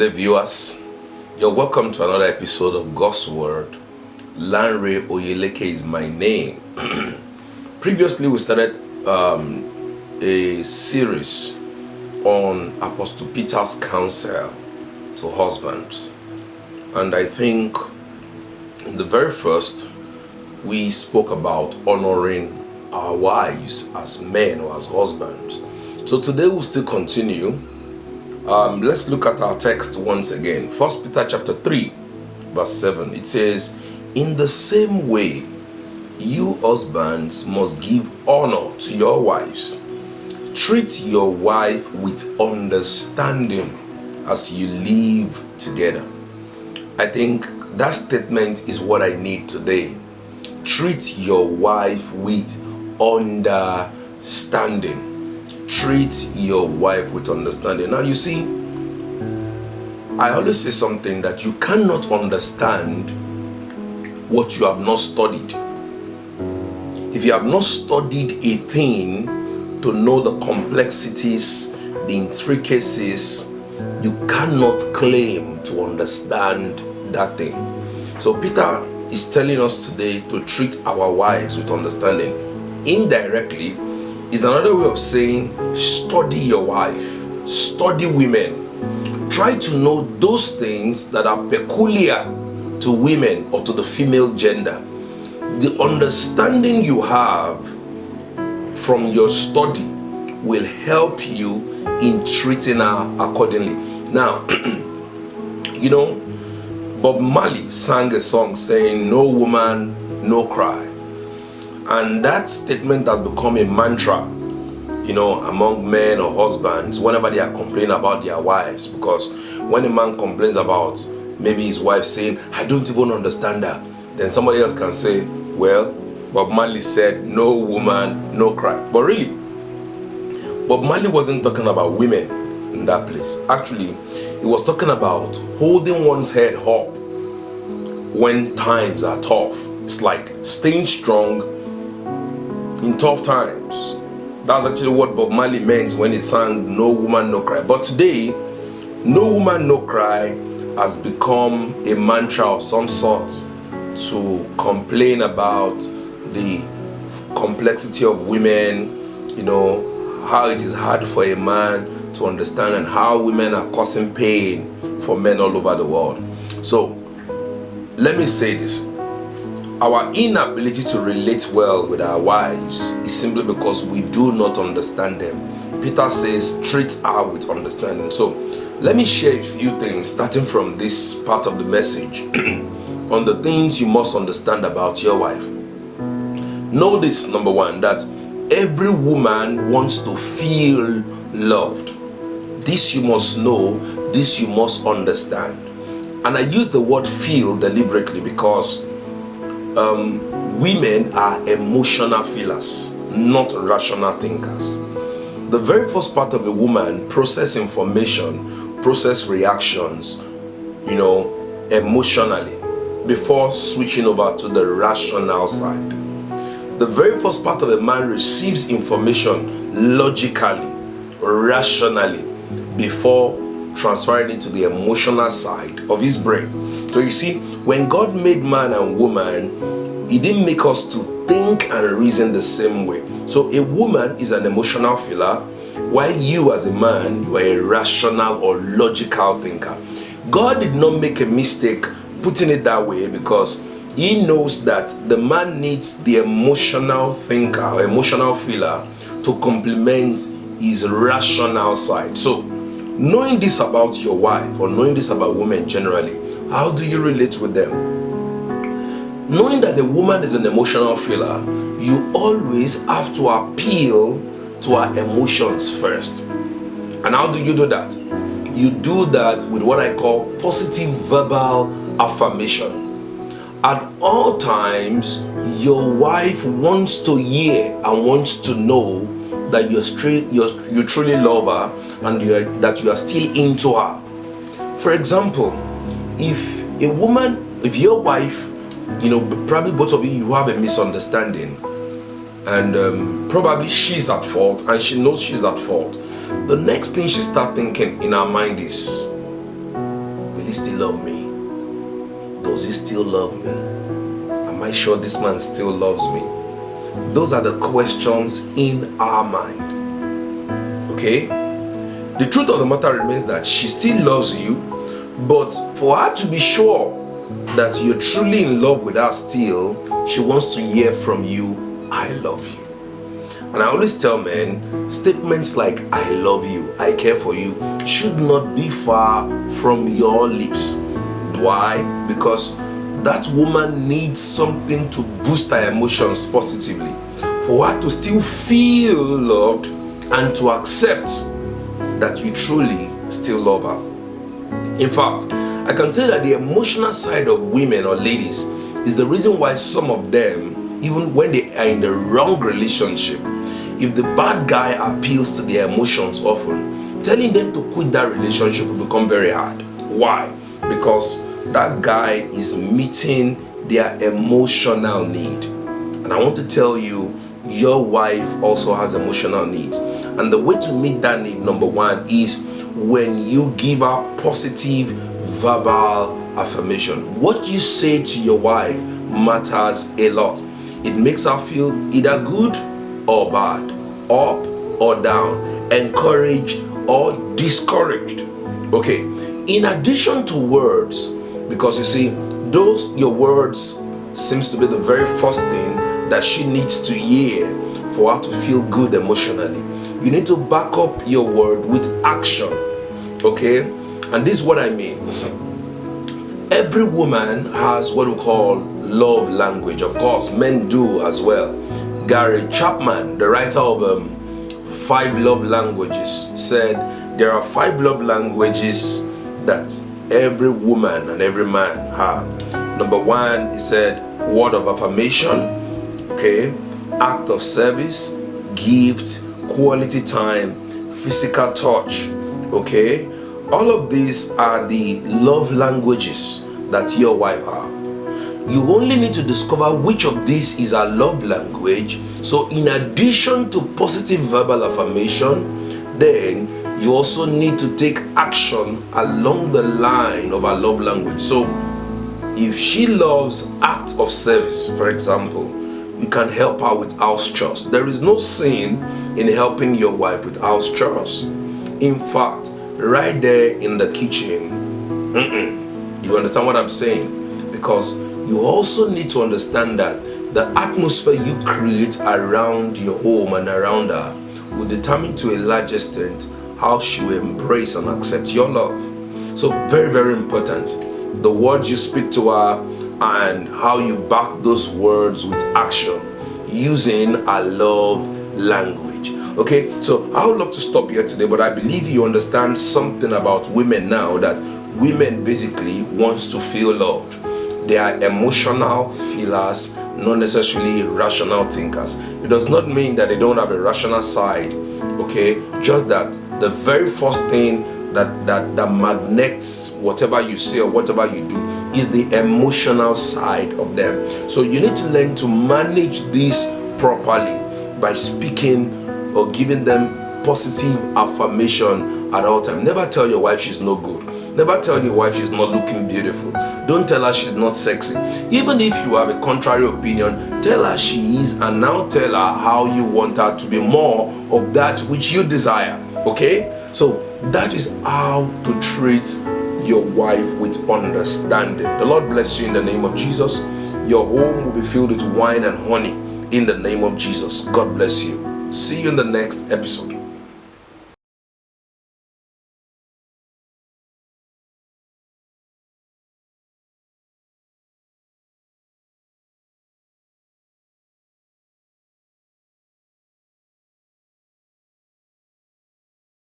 today, viewers. You're welcome to another episode of God's Word. Lanre Oyeleke is my name. Previously, we started a series on Apostle Peter's counsel to husbands. And I think in the very first, we spoke about honoring our wives as men or as husbands. So today we'll still continue. Let's look at our text once again. 1 Peter chapter 3, verse 7. It says, "In the same way, you husbands must give honor to your wives. Treat your wife with understanding as you live together." I think that statement is what I need today. Treat your wife with understanding. Treat your wife with understanding. Now you see, I always say something that you cannot understand what you have not studied. If you have not studied a thing to know the complexities, the intricacies, you cannot claim to understand that thing. So Peter is telling us today to treat our wives with understanding. Indirectly, is another way of saying study your wife, study women. Try to know those things that are peculiar to women or to the female gender. The understanding you have from your study will help you in treating her accordingly. Now, Bob Marley sang a song saying, "No woman, no cry." And that statement has become a mantra, among men or husbands whenever they are complaining about their wives. Because when a man complains about maybe his wife saying, "I don't even understand her," then somebody else can say, "Well, Bob Marley said, no woman, no cry." But really, Bob Marley wasn't talking about women in that place. Actually, he was talking about holding one's head up when times are tough. It's like staying strong in tough times. That's actually what Bob Marley meant when he sang "No Woman, No Cry." But today, "No Woman, No Cry" has become a mantra of some sort to complain about the complexity of women, how it is hard for a man to understand, and how women are causing pain for men all over the world. So, let me say this. Our inability to relate well with our wives is simply because we do not understand them. Peter says, treat her with understanding. So, let me share a few things starting from this part of the message on the things you must understand about your wife. Know this, number one, that every woman wants to feel loved. This you must know, this you must understand. And I use the word feel deliberately because women are emotional feelers, not rational thinkers. The very first part of a woman process information, process reactions, emotionally before switching over to the rational side. The very first part of a man receives information logically, rationally, before transferring it to the emotional side of his brain. So you see, when God made man and woman, He didn't make us to think and reason the same way. So a woman is an emotional feeler, while you as a man, you are a rational or logical thinker. God did not make a mistake putting it that way because He knows that the man needs the emotional thinker or emotional feeler to complement his rational side. So knowing this about your wife or knowing this about women generally, how do you relate with them? Knowing that a woman is an emotional feeler, you always have to appeal to her emotions first. And how do you do that? You do that with what I call positive verbal affirmation. At all times, your wife wants to hear and wants to know that you truly love her and that you are still into her. For example, if your wife, probably both of you have a misunderstanding, and probably she's at fault and she knows she's at fault. The next thing she starts thinking in her mind is, he still love me? Does he still love me? Am I sure this man still loves me? Those are the questions in our mind. Okay? The truth of the matter remains that she still loves you, but for her to be sure that you're truly in love with her still, she wants to hear from you, I love you. And I always tell men, statements like I love you, I care for you should not be far from your lips. Why? Because that woman needs something to boost her emotions positively, for her to still feel loved and to accept that you truly still love her. In fact, I can tell that the emotional side of women or ladies is the reason why some of them, even when they are in the wrong relationship, if the bad guy appeals to their emotions often, telling them to quit that relationship will become very hard. Why? Because that guy is meeting their emotional need. And I want to tell you, your wife also has emotional needs. And the way to meet that need, number one, is when you give her positive verbal affirmation. What you say to your wife matters a lot. It makes her feel either good or bad, up or down, encouraged or discouraged. Okay, in addition to words, because you see, your words seems to be the very first thing that she needs to hear for her to feel good emotionally. You need to back up your word with action. Okay, and this is what I mean. Every woman has what we call love language. Of course, men do as well. Gary Chapman, the writer of 5 Love Languages, said there are 5 love languages that every woman and every man have. Number 1, he said, word of affirmation, okay, act of service, gift, quality time, physical touch, okay. All of these are the love languages that your wife has. You only need to discover which of these is a love language. So in addition to positive verbal affirmation, then you also need to take action along the line of a love language. So if she loves act of service, for example, you can help her with house chores. There is no sin in helping your wife with house chores. In fact, right there in the kitchen, you understand what I'm saying? Because you also need to understand that the atmosphere you create around your home and around her will determine to a large extent how she will embrace and accept your love. So very, very important. The words you speak to her and how you back those words with action using a love language. Okay, so I would love to stop here today, but I believe you understand something about women now, that women basically wants to feel loved. They are emotional feelers, not necessarily rational thinkers. It does not mean that they don't have a rational side, okay? Just that the very first thing that magnets whatever you say or whatever you do is the emotional side of them. So you need to learn to manage this properly by speaking or giving them positive affirmation at all times. Never tell your wife she's no good. Never tell your wife she's not looking beautiful. Don't tell her she's not sexy. Even if you have a contrary opinion, tell her she is, and now tell her how you want her to be more of that which you desire. Okay? So that is how to treat your wife with understanding. The Lord bless you in the name of Jesus. Your home will be filled with wine and honey in the name of Jesus. God bless you. See you in the next episode.